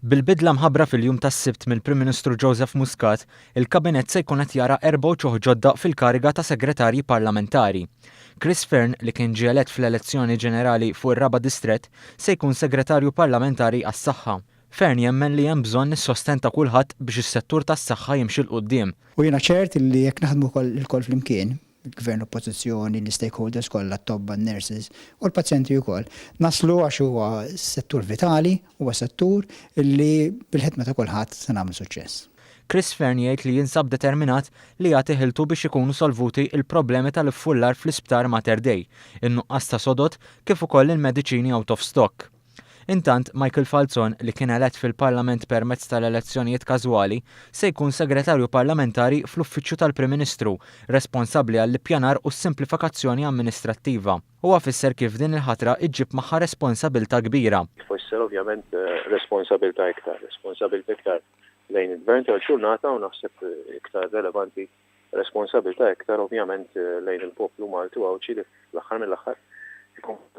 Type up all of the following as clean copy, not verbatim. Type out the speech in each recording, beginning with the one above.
Bil-bidla mħabbra fil-jum tas-Sibt mill-Prim Ministru Joseph Muscat, il-Kabinett se jkun qed jara 4 ċoħ ġodda fil-kariga ta' segretarji parlamentari. Chris Fearn, li kien ġie elett fl-elezzjoni ġenerali fuq ir-Raba' Distrett, se jkun segretarju parlamentari għas-saħħa. Fearn jemmen li hemm bżonn nissostenta kulħadd biex is-settur tas-saħħa jimxi l qudiem. U jiena ċert li jekk naħdmu l-kol flimkien, il-gvern oppożizzjoni, l-stakeholders kollha, t-tobba, n-nurses u l-pazjenti wkoll. Naslu għax huwa settur vitali, huwa settur li bil-ħidma ta' kulħadd se nagħmlu suċċess. Chris Fearn jgħid li jinsab determinat li jagħti ħiltu biex ikunu solvuti il-problemi tal-iffullar fl-isptar Mater Dei, in-nuqqas ta' sodod kif ukoll il-mediċini out of stock. Intant, Michael Falzon, li kien elett fil-Parlament permezz tal-elezzjonijiet każwali, se jkun segretarju parlamentari fl-Uffiċċju tal-Prim Ministru, responsabbli għall-ippjanar u s-simplifikazzjoni amministrattiva. Huwa fisser kif din il-ħatra iġġib magħha responsabilità kbira. Fisser ovvjament responsabilità iktar lejn il-gvern tal-ġurnata u naħseb iktar relevanti responsabilità iktar ovvjament lejn il-poplu Malti u għawċi li fl-aħħar mill-aħħar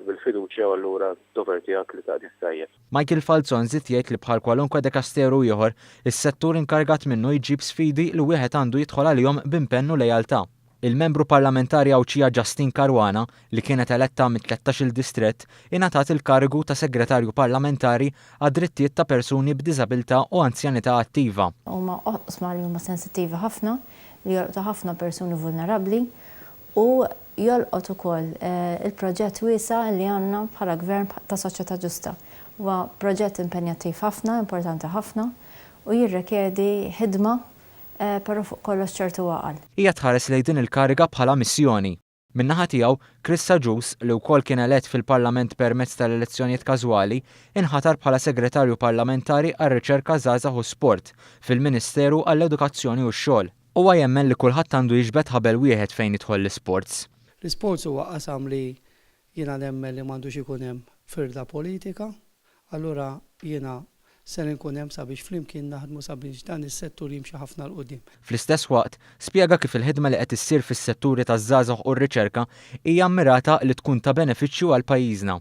bil-fiduċja u allura dover tiegħek li tagħti tajjeb. Michael Falzon żied jgħid li bħal kwalunkwe dekasteru ieħor, is-settur inkargat minnu jġib sfidi li wieħed għandu jidħol għalihom b'impenn u lejjaltà. Il-membru parlamentari Awċija Justin Caruana, li kienet eletta mit-13 distrett, ingħatat il-karigu ta' segretarju parlamentari għad-drittijiet ta' persuni b'diżabilità u anzjanità attiva. Huma oqsma li huma sensittivi ħafna, li jolqtu ħafna persuni vulnerabbli u jolqot ukoll il-proġett wiesa li għandna bħala gvern ta' soċjetà ġusta. Huwa proġett impenjattiv ħafna, importanti ħafna u jirrikjedi ħidma però fuq kollox ċertu għaqal. Hija tħares lejn din il-kariga bħala missjoni. Min-naħa tiegħu, Chris Sajous, li wkoll kien elett fil-Parlament permezz tal-elezzjonijiet każwali, inħatar bħala segretarju parlamentari għar-riċerka żgħażagħ u sport fil-Ministeru għall-Edukazzjoni u x-xogħol. Huwa jemmen li kulħadd għandu jiġbed ħabel wieħed fejn jidħol l-isports. L-isports huwa qasam li jiena nemmen li m'għandux ikun hemm firda politika, allura jiena se nkun hemm sabiex flimkien naħdmu sabiex dan is-settur jimxi ħafna l qudiem. Fl-istess waqt, spjega kif il-ħidma li qed issir fis-setturi taż-żgħażagħ u r-riċerka hija mmirata li tkun ta' benefiċċju għal pajjiżna.